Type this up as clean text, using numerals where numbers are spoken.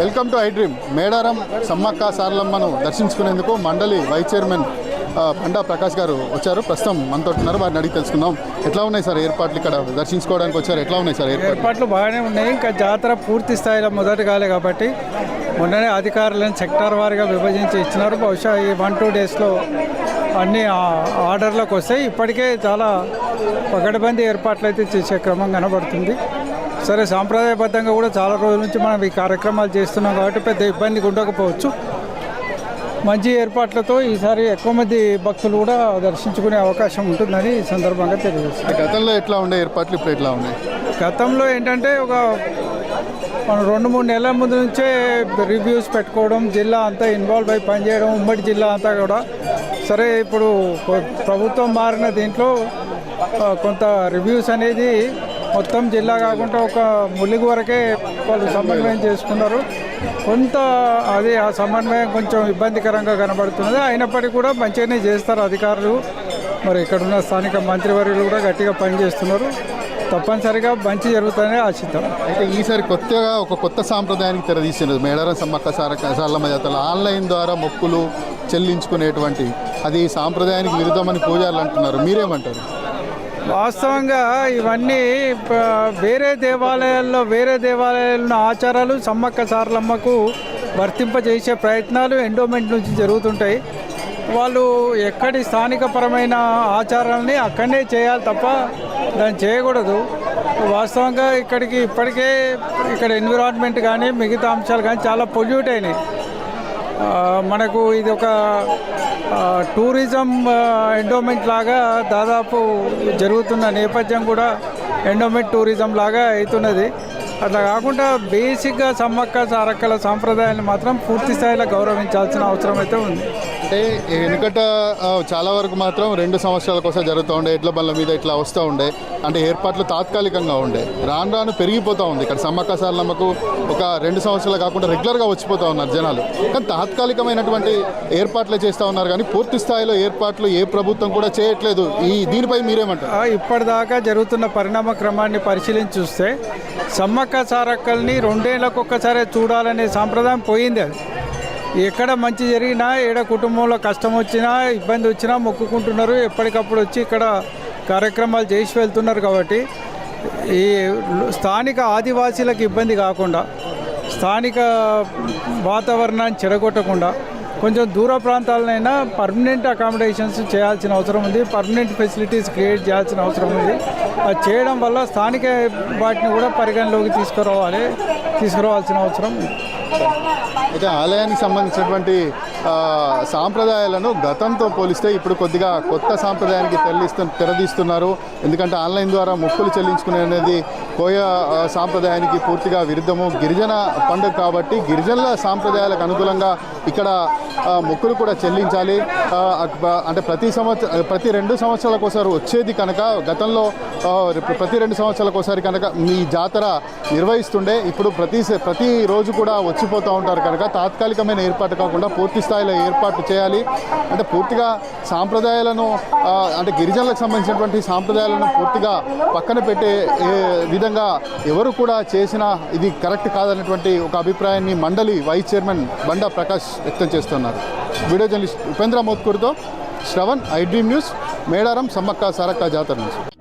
Welcome to I dream. Medaram Sammakka సారలమ్మను దర్శించుకునేందుకు మండలి వైస్ చైర్మన్ బండా ప్రకాష్ గారు వచ్చారు. ప్రస్తుతం మనతో ఉన్నారు, వారిని అడిగి తెలుసుకుందాం. ఎట్లా ఉన్నాయి సార్ ఏర్పాట్లు? ఇక్కడ దర్శించుకోవడానికి వచ్చారు, ఎట్లా ఉన్నాయి సార్ ఏర్పాట్లు? బాగానే ఉన్నాయి. ఇంకా జాతర పూర్తి స్థాయిలో మొదటి కాలే కాబట్టి మొన్ననే అధికారులను సెక్టార్ వారీగా విభజించి ఇచ్చినారు. బహుశా ఈ 1-2 డేస్లో అన్ని ఆర్డర్లకు వస్తాయి. ఇప్పటికే చాలా పకడ్బందీ ఏర్పాట్లు అయితే చేసే క్రమం కనబడుతుంది. సరే, సాంప్రదాయబద్ధంగా కూడా చాలా రోజుల నుంచి మనం ఈ కార్యక్రమాలు చేస్తున్నాం కాబట్టి పెద్ద ఇబ్బంది ఉండకపోవచ్చు. మంచి ఏర్పాట్లతో ఈసారి ఎక్కువ మంది భక్తులు కూడా దర్శించుకునే అవకాశం ఉంటుందని ఈ సందర్భంగా తెలియజేస్తుంది. గతంలో ఎట్లా ఉండే ఏర్పాట్లు, ఇప్పుడు ఎట్లా ఉన్నాయి? గతంలో ఏంటంటే మనం 2-3 నెలల ముందు నుంచే రివ్యూస్ పెట్టుకోవడం, జిల్లా అంతా ఇన్వాల్వ్ అయి పనిచేయడం, ఉమ్మడి జిల్లా అంతా కూడా. సరే, ఇప్పుడు ప్రభుత్వం మారిన దీంట్లో కొంత రివ్యూస్ అనేది మొత్తం జిల్లా కాకుండా ఒక ములిగి వరకే వాళ్ళు సమన్వయం చేసుకున్నారు. కొంత అది ఆ సమన్వయం కొంచెం ఇబ్బందికరంగా కనబడుతున్నది. అయినప్పటికీ కూడా మంచిగానే చేస్తారు అధికారులు. మరి ఇక్కడున్న స్థానిక మంత్రివర్యులు కూడా గట్టిగా పనిచేస్తున్నారు. తప్పనిసరిగా మంచి జరుగుతుందని ఆశిద్దాం. అయితే ఈసారి కొత్తగా ఒక కొత్త సాంప్రదాయానికి తెరదీసినది మేడారం సమ్మక్క సారలమ్మ జాతరలో ఆన్లైన్ ద్వారా మొక్కులు చెల్లించుకునేటువంటి అది సాంప్రదాయానికి విరుద్ధమని పూజారులు అంటున్నారు. మీరేమంటారు? వాస్తవంగా ఇవన్నీ వేరే దేవాలయాల్లో ఆచారాలు సమ్మక్క సారలమ్మకు వర్తింపజేసే ప్రయత్నాలు ఎండోమెంట్ నుంచి జరుగుతుంటాయి. వాళ్ళు ఎక్కడి స్థానికపరమైన ఆచారాలని అక్కడనే చేయాలి తప్ప దాన్ని చేయకూడదు. వాస్తవంగా ఇప్పటికే ఇక్కడ ఎన్విరాన్మెంట్ కానీ మిగతా అంశాలు కానీ చాలా పొల్యూట్ అయినాయి. మనకు ఇది ఒక టూరిజం ఎండోమెంట్ లాగా దాదాపు జరుగుతున్న నేపథ్యం కూడా ఎండోమెంట్ టూరిజం లాగా అవుతున్నది. అట్లా కాకుండా బేసిక్గా సమ్మక్క సారక్కల సాంప్రదాయాన్ని మాత్రం పూర్తి స్థాయిలో గౌరవించాల్సిన అవసరం అయితే ఉంది. అంటే వెనుకట చాలా వరకు మాత్రం 2 సంవత్సరాల కోసం జరుగుతూ ఉండే, ఎడ్ల బండ్ల మీద ఇట్లా వస్తూ ఉండే, అంటే ఏర్పాట్లు తాత్కాలికంగా ఉండే. రాను రాను పెరిగిపోతూ ఉంది. ఇక్కడ సమ్మక్క సారలమ్మకు ఒక 2 సంవత్సరాలు కాకుండా రెగ్యులర్గా వచ్చిపోతూ ఉన్నారు జనాలు. కానీ తాత్కాలికమైనటువంటి ఏర్పాట్లే చేస్తూ ఉన్నారు, కానీ పూర్తి స్థాయిలో ఏర్పాట్లు ఏ ప్రభుత్వం కూడా చేయట్లేదు. దీనిపై మీరేమంటారు? ఇప్పటిదాకా జరుగుతున్న పరిణామ క్రమాన్ని పరిశీలించి చూస్తే సమ్మక్క సారక్కల్ని 2 ఏళ్ళకు ఒక్కసారి చూడాలనే సాంప్రదాయం పోయింది. అది ఎక్కడ మంచి జరిగినా, ఏడ కుటుంబంలో కష్టం వచ్చినా, ఇబ్బంది వచ్చినా మొక్కుకుంటున్నారు. ఎప్పటికప్పుడు వచ్చి ఇక్కడ కార్యక్రమాలు చేసి వెళ్తున్నారు. కాబట్టి ఈ స్థానిక ఆదివాసీలకు ఇబ్బంది కాకుండా, స్థానిక వాతావరణాన్ని చెడగొట్టకుండా కొంచెం దూర ప్రాంతాలనైనా పర్మనెంట్ అకామిడేషన్స్ చేయాల్సిన అవసరం ఉంది. పర్మనెంట్ ఫెసిలిటీస్ క్రియేట్ చేయాల్సిన అవసరం ఉంది. అది చేయడం వల్ల స్థానిక వాటిని కూడా పరిగణలోకి తీసుకురావాల్సిన అవసరం ఉంది. అయితే ఆలయానికి సంబంధించినటువంటి సాంప్రదాయాలను గతంతో పోలిస్తే ఇప్పుడు కొద్దిగా కొత్త సాంప్రదాయానికి తెరదీస్తున్నారు. ఎందుకంటే ఆన్లైన్ ద్వారా మొక్కులు చెల్లించుకునే అనేది కోయ సాంప్రదాయానికి పూర్తిగా విరుద్ధము. గిరిజన పండుగ కాబట్టి గిరిజనుల సాంప్రదాయాలకు అనుకూలంగా ఇక్కడ మొక్కులు కూడా చెల్లించాలి. అంటే ప్రతి 2 సంవత్సరాలకు ఒకసారి వచ్చేది కనుక, గతంలో ప్రతి 2 సంవత్సరాలకు ఒకసారి కనుక మీ జాతర నిర్వహిస్తుండే. ఇప్పుడు ప్రతి రోజు కూడా వచ్చిపోతూ ఉంటారు కనుక తాత్కాలికమైన ఏర్పాటు కాకుండా పూర్తి స్థాయిలో ఏర్పాట్లు చేయాలి. అంటే పూర్తిగా సాంప్రదాయాలను, అంటే గిరిజనులకు సంబంధించినటువంటి సాంప్రదాయాలను పూర్తిగా పక్కన పెట్టే విధంగా ఎవరు కూడా చేసినా ఇది కరెక్ట్ కాదన్నటువంటి ఒక అభిప్రాయాన్ని మండలి వైస్ చైర్మన్ బండా ప్రకాష్ వ్యక్తం చేస్తున్నారు. వీడియో జర్నలిస్ట్ ఉపేంద్ర మోత్కూర్తో Shravan, I dream news, Medaram Sammakka Sarakka జాతర నుంచి.